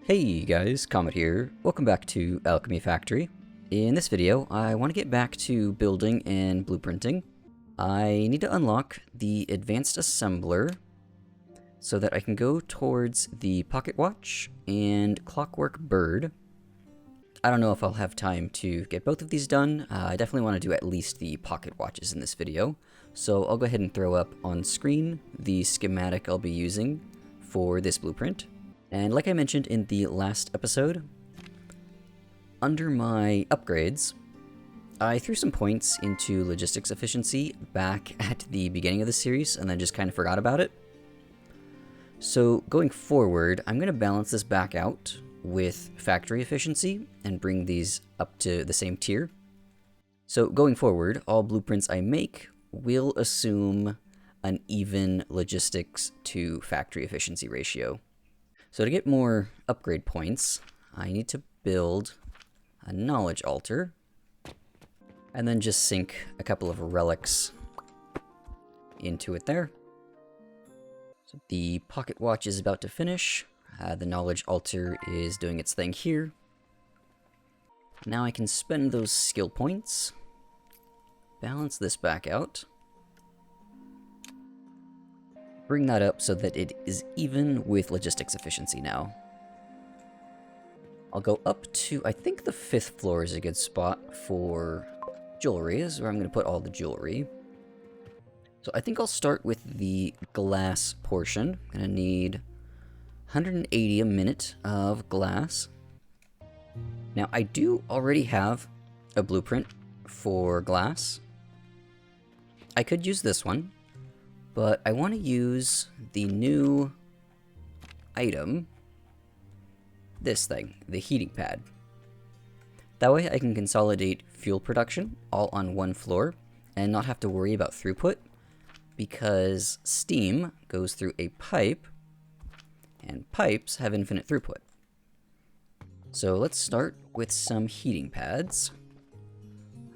Hey guys, Comet here. Welcome back to Alchemy Factory. In this video, I want to get back to building and blueprinting. I need to unlock the Advanced Assembler so that I can go towards the Pocket Watch and Clockwork Bird. I don't know if I'll have time to get both of these done. I definitely want to do at least the Pocket Watches in this video. So I'll go ahead and throw up on screen the schematic I'll be using for this blueprint. And like I mentioned in the last episode, under my upgrades, I threw some points into logistics efficiency back at the beginning of the series and then just kind of forgot about it. So going forward, I'm going to balance this back out with factory efficiency and bring these up to the same tier. So going forward, all blueprints I make will assume an even logistics to factory efficiency ratio. So to get more upgrade points, I need to build a knowledge altar, and then just sink a couple of relics into it there. So the pocket watch is about to finish. The knowledge altar is doing its thing here. Now I can spend those skill points, balance this back out, bring that up so that it is even with logistics efficiency now. I'll go up to, I think the 5th floor is a good spot for jewelry, is where I'm going to put all the jewelry. So I think I'll start with the glass portion. I'm going to need 180 a minute of glass. Now I do already have a blueprint for glass. I could use this one, but I want to use the new item, this thing, the heating pad. That way I can consolidate fuel production all on one floor and not have to worry about throughput, because steam goes through a pipe and pipes have infinite throughput. So let's start with some heating pads.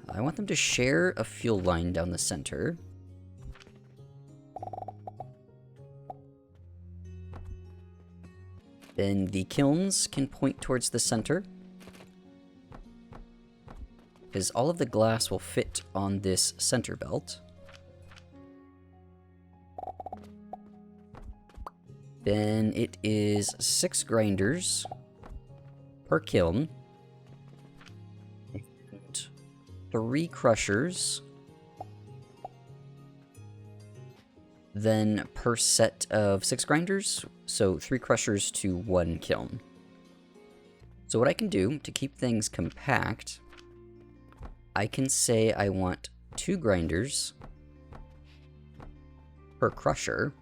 I want them to share a fuel line down the center. Then the kilns can point towards the center, because all of the glass will fit on this center belt. Then it is 6 grinders per kiln, and 3 crushers, then per set of 6 grinders, so 3 crushers to 1 kiln. So what I can do to keep things compact, I can say I want 2 grinders per crusher,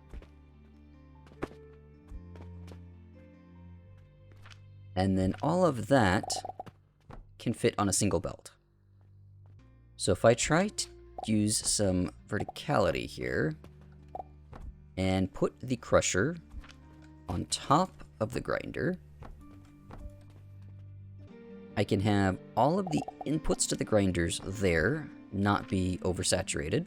and then all of that can fit on a single belt. So if I try to use some verticality here, and put the crusher on top of the grinder, I can have all of the inputs to the grinders there not be oversaturated.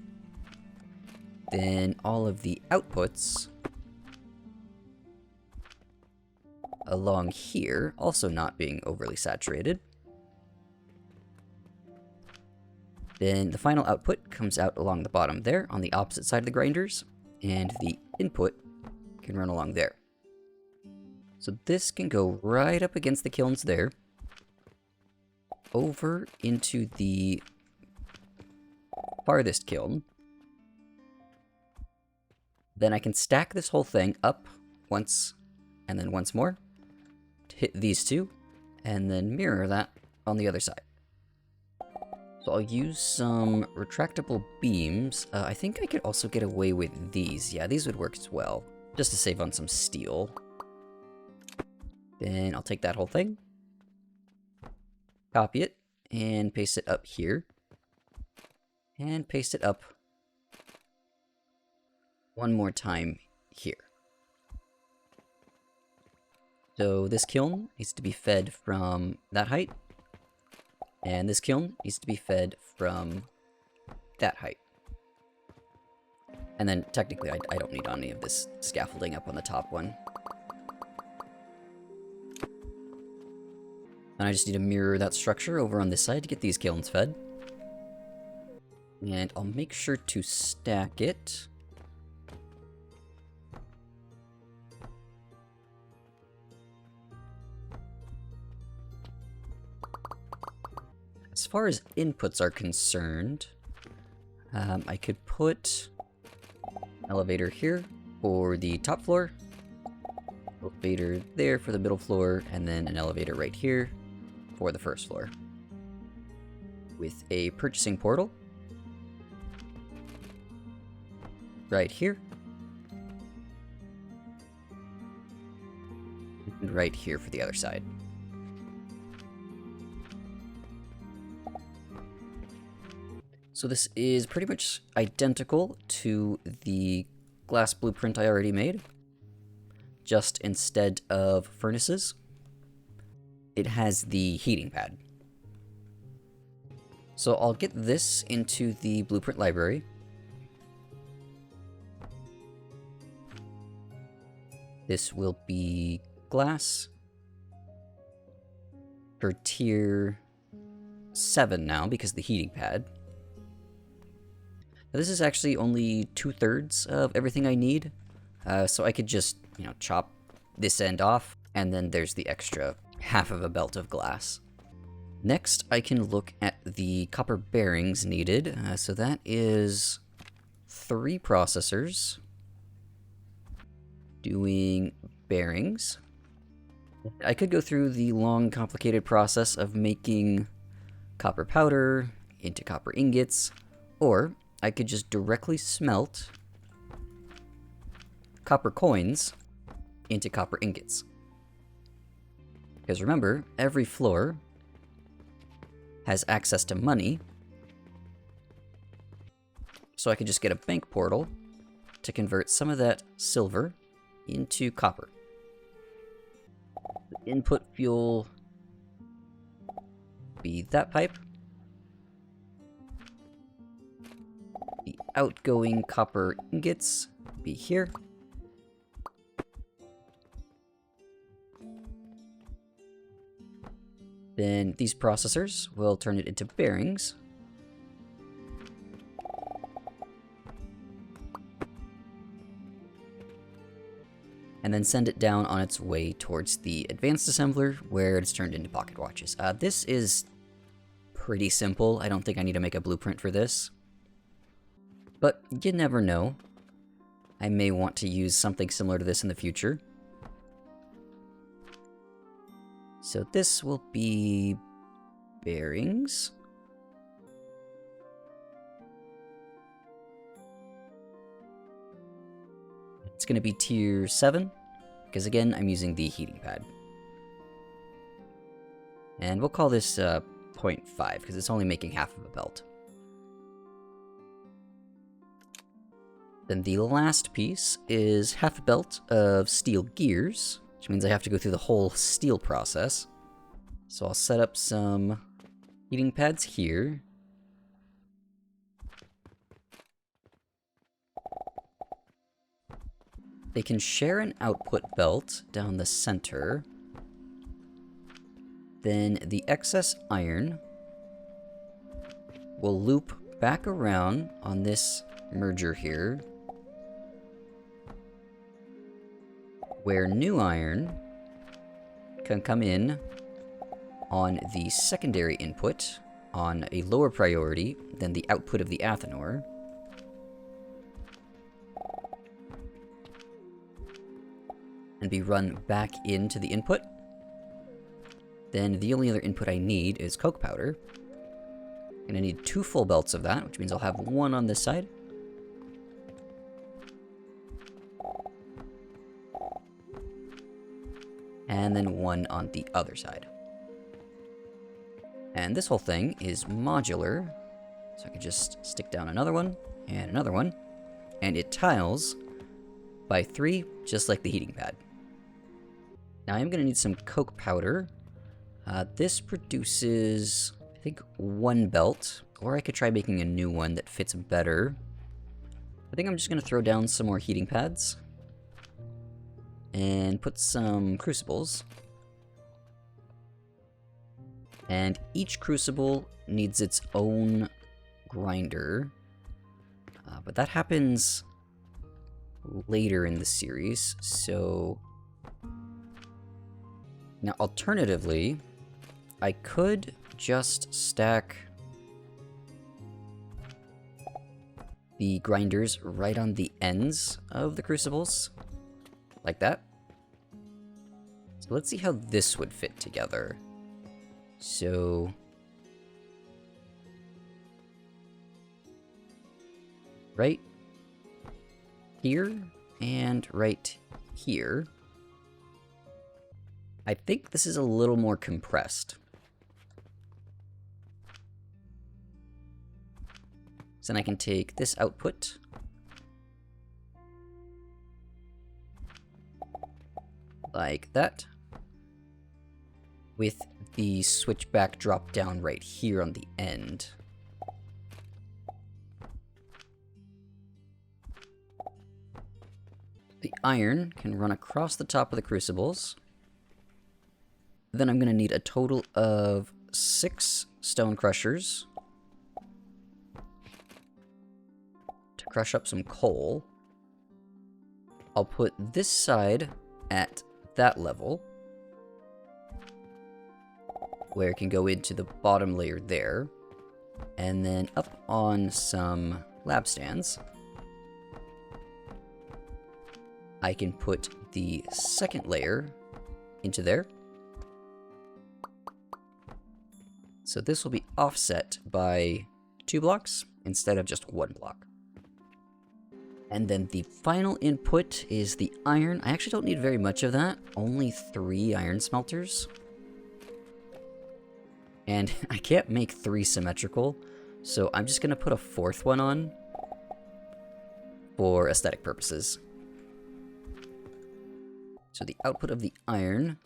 Then all of the outputs along here also not being overly saturated. Then the final output comes out along the bottom there on the opposite side of the grinders, and the input can run along there. So this can go right up against the kilns there, over into the farthest kiln. Then I can stack this whole thing up once, and then once more, to hit these two, and then mirror that on the other side. So I'll use some retractable beams. I think I could also get away with these. Yeah, these would work as well, just to save on some steel. Then I'll take that whole thing, copy it, and paste it up here. And paste it up one more time here. So this kiln needs to be fed from that height, and this kiln needs to be fed from that height. And then technically I don't need any of this scaffolding up on the top one. And I just need to mirror that structure over on this side to get these kilns fed. And I'll make sure to stack it. As far as inputs are concerned, I could put an elevator here for the top floor, elevator there for the middle floor, and then an elevator right here for the first floor. With a purchasing portal right here, and right here for the other side. So this is pretty much identical to the glass blueprint I already made, just instead of furnaces, it has the heating pad. So I'll get this into the blueprint library. This will be glass for tier 7 now because of the heating pad. Now, this is actually only 2/3 of everything I need, so I could just, chop this end off, and then there's the extra half of a belt of glass. Next, I can look at the copper bearings needed, so that is 3 processors doing bearings. I could go through the long, complicated process of making copper powder into copper ingots, or I could just directly smelt copper coins into copper ingots. Because remember, every floor has access to money, so I could just get a bank portal to convert some of that silver into copper. The input fuel be that pipe. The outgoing copper ingots be here. Then these processors will turn it into bearings. And then send it down on its way towards the advanced assembler, where it's turned into pocket watches. This is pretty simple. I don't think I need to make a blueprint for this. But you never know. I may want to use something similar to this in the future. So this will be bearings. It's going to be tier 7, because again, I'm using the heating pad. And we'll call this 0.5, because it's only making half of a belt. Then the last piece is half a belt of steel gears, which means I have to go through the whole steel process. So I'll set up some heating pads here. They can share an output belt down the center. Then the excess iron will loop back around on this merger here, where new iron can come in on the secondary input on a lower priority than the output of the Athanor. And be run back into the input. Then the only other input I need is coke powder. And I need 2 full belts of that, which means I'll have 1 on this side. And then 1 on the other side. And this whole thing is modular, so I can just stick down another one, and it tiles by 3, just like the heating pad. Now I'm going to need some coke powder. This produces, I think, 1 belt, or I could try making a new one that fits better. I think I'm just going to throw down some more heating pads, and put some crucibles. And each crucible needs its own grinder. But that happens later in the series, so... Now, alternatively, I could just stack the grinders right on the ends of the crucibles, like that. So let's see how this would fit together. So... right here and right here. I think this is a little more compressed. So then I can take this output, like that, with the switchback drop down right here on the end. The iron can run across the top of the crucibles. Then I'm going to need a total of 6 stone crushers to crush up some coal. I'll put this side at that level, where it can go into the bottom layer there, and then up on some lab stands. I can put the second layer into there. So this will be offset by 2 blocks instead of just 1 block. And then the final input is the iron. I actually don't need very much of that, only 3 iron smelters. And I can't make 3 symmetrical, so I'm just going to put a 4th one on for aesthetic purposes. So the output of the iron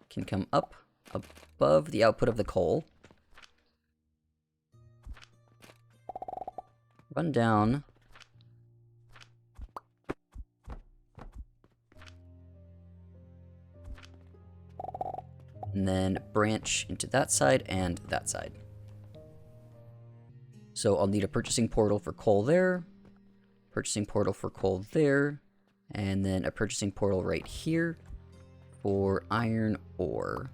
can come up above the output of the coal. Run down. And then branch into that side and that side. So I'll need a purchasing portal for coal there, purchasing portal for coal there, and then a purchasing portal right here for iron ore.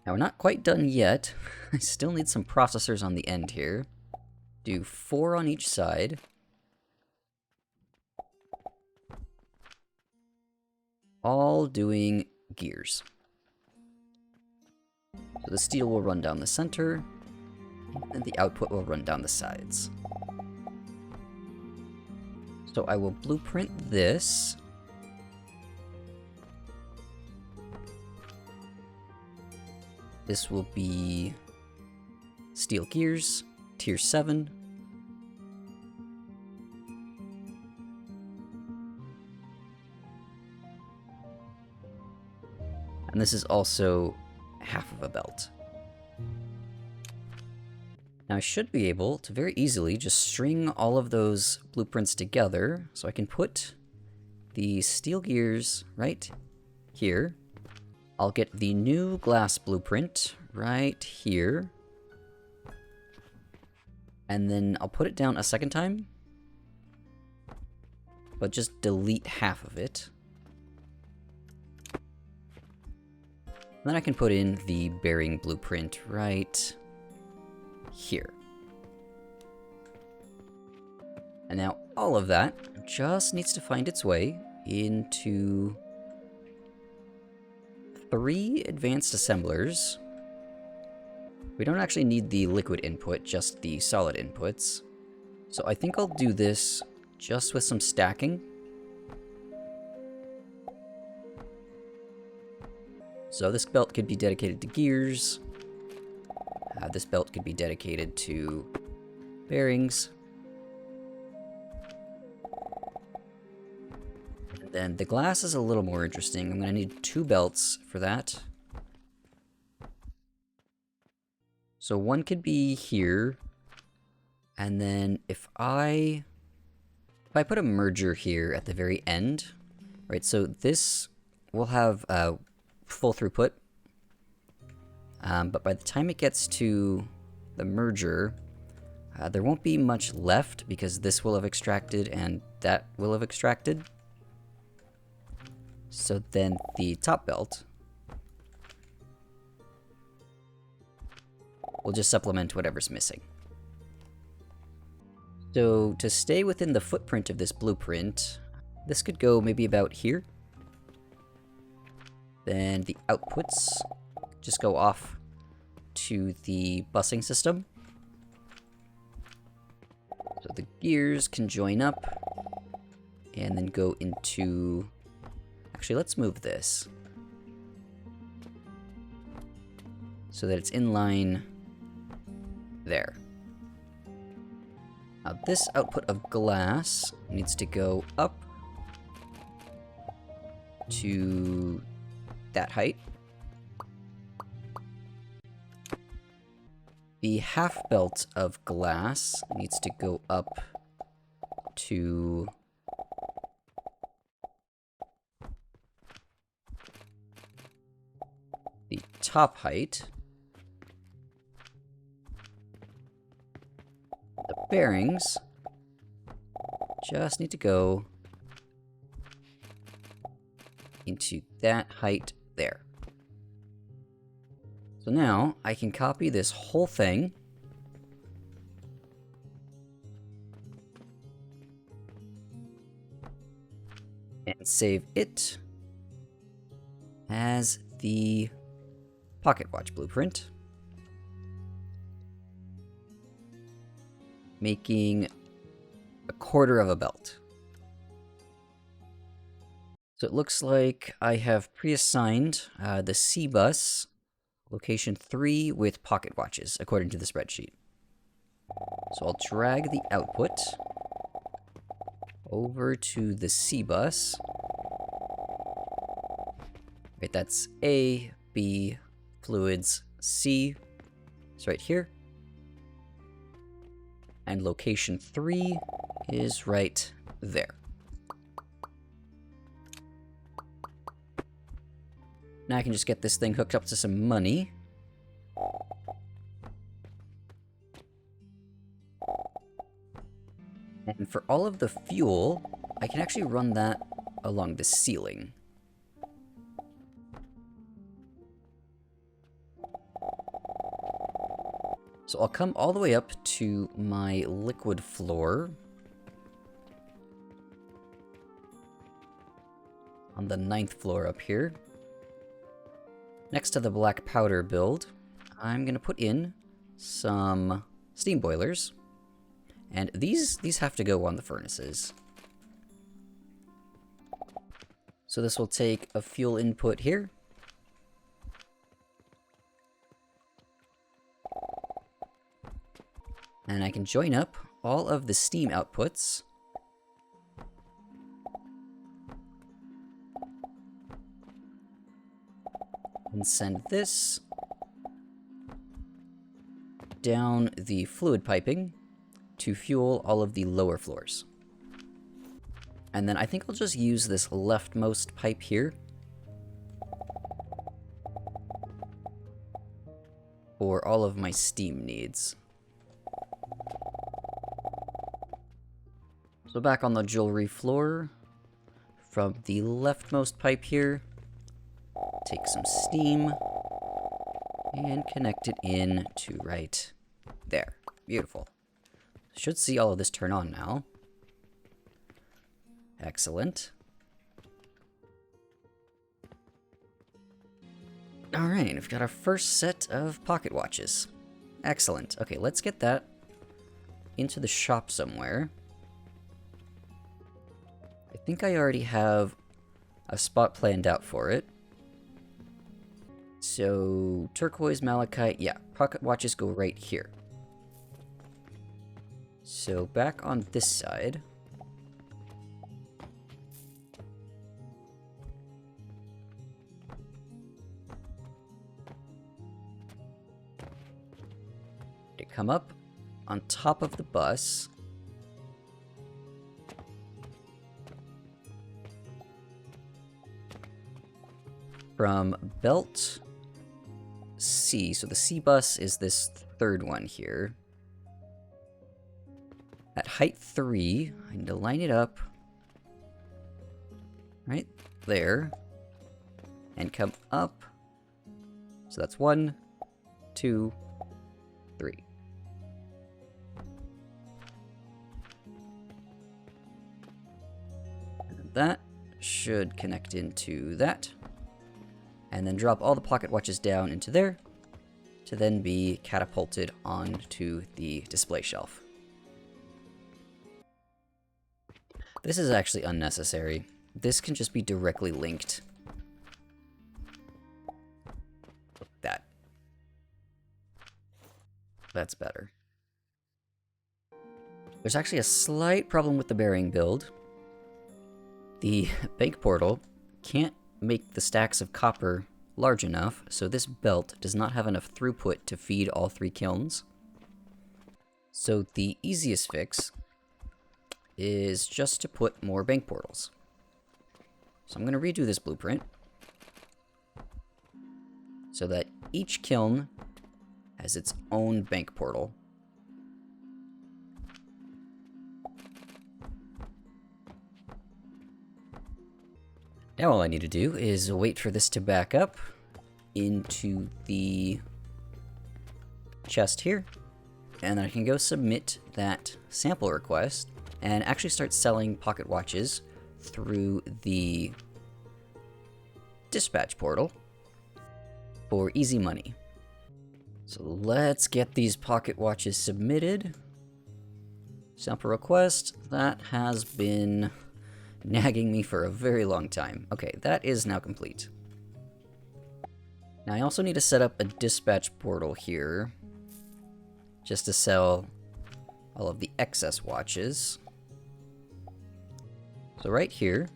Now, we're not quite done yet. I still need some processors on the end here. Do 4 on each side. All doing gears. So the steel will run down the center, and the output will run down the sides. So I will blueprint this. This will be steel gears, tier 7. And this is also half of a belt. Now I should be able to very easily just string all of those blueprints together, so I can put the steel gears right here. I'll get the new glass blueprint right here. And then I'll put it down a second time, but just delete half of it. Then I can put in the bearing blueprint right here. And now all of that just needs to find its way into 3 advanced assemblers. We don't actually need the liquid input, just the solid inputs. So I think I'll do this just with some stacking. So this belt could be dedicated to gears. This belt could be dedicated to bearings. And then the glass is a little more interesting. I'm going to need 2 belts for that. So one could be here. And then if I I put a merger here at the very end, right, so this will have full throughput, but by the time it gets to the merger, there won't be much left because this will have extracted and that will have extracted. So then the top belt will just supplement whatever's missing. So to stay within the footprint of this blueprint, this could go maybe about here. Then the outputs just go off to the busing system. So the gears can join up and then go into... Actually, let's move this so that it's in line there. Now this output of glass needs to go up to that height. The half belt of glass needs to go up to the top height. The bearings just need to go into that height there. So now I can copy this whole thing and save it as the pocket watch blueprint, making a quarter of a belt. So it looks like I have pre-assigned the C bus location 3 with pocket watches, according to the spreadsheet. So I'll drag the output over to the C bus. Right, that's A, B, fluids, C. It's right here. And location 3 is right there. Now I can just get this thing hooked up to some money. And for all of the fuel, I can actually run that along the ceiling. So I'll come all the way up to my liquid floor on the 9th floor up here. Next to the black powder build, I'm going to put in some steam boilers. And these have to go on the furnaces. So this will take a fuel input here. And I can join up all of the steam outputs. And send this down the fluid piping to fuel all of the lower floors. And then I think I'll just use this leftmost pipe here for all of my steam needs. So back on the jewelry floor, from the leftmost pipe here, take some steam and connect it in to right there. Beautiful. Should see all of this turn on now. Excellent. Alright, we've got our first set of pocket watches. Excellent. Okay, let's get that into the shop somewhere. I think I already have a spot planned out for it. So, turquoise, malachite, yeah, pocket watches go right here. So, back on this side. To come up on top of the bus. from belt C. So the C bus is this third one here. At height 3, I need to line it up right there and come up. So that's 1, 2, 3. And that should connect into that. And then drop all the pocket watches down into there to then be catapulted onto the display shelf. This is actually unnecessary. This can just be directly linked. That. That's better. There's actually a slight problem with the bearing build. The bank portal can't make the stacks of copper large enough, so this belt does not have enough throughput to feed all 3 kilns. So the easiest fix is just to put more bank portals. So I'm going to redo this blueprint so that each kiln has its own bank portal. Now all I need to do is wait for this to back up into the chest here, and then I can go submit that sample request and actually start selling pocket watches through the dispatch portal for easy money. So let's get these pocket watches submitted. Sample request, that has been nagging me for a very long time. Okay, that is now complete. Now I also need to set up a dispatch portal here just to sell all of the excess watches. So right here,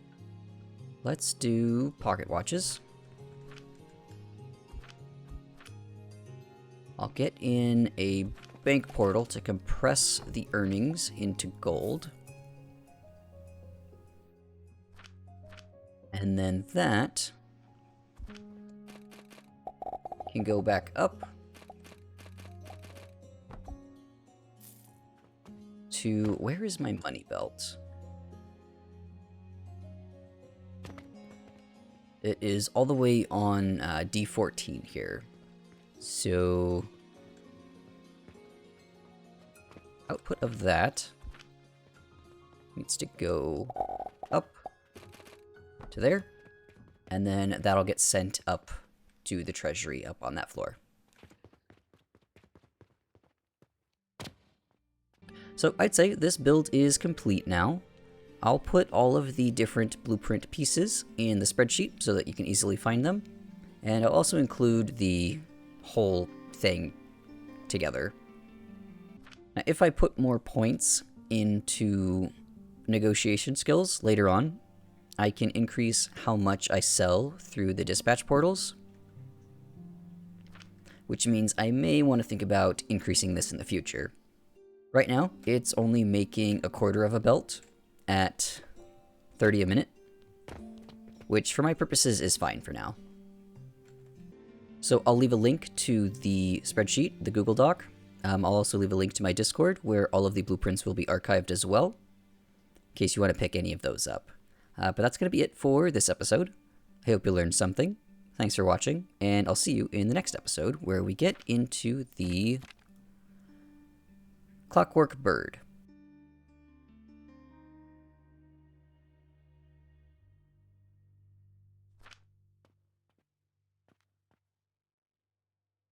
let's do pocket watches. I'll get in a bank portal to compress the earnings into gold. And then that can go back up to, where is my money belt? It is all the way on D14 here. So output of that needs to go up to there, and then that'll get sent up to the treasury up on that floor. So I'd say this build is complete now. I'll put all of the different blueprint pieces in the spreadsheet so that you can easily find them, and I'll also include the whole thing together. Now, if I put more points into negotiation skills later on, I can increase how much I sell through the dispatch portals, which means I may want to think about increasing this in the future. Right now, it's only making a quarter of a belt at 30 a minute, which for my purposes is fine for now. So I'll leave a link to the spreadsheet, the Google Doc. I'll also leave a link to my Discord where all of the blueprints will be archived as well, in case you want to pick any of those up. But that's going to be it for this episode. I hope you learned something. Thanks for watching, and I'll see you in the next episode where we get into the Clockwork Bird.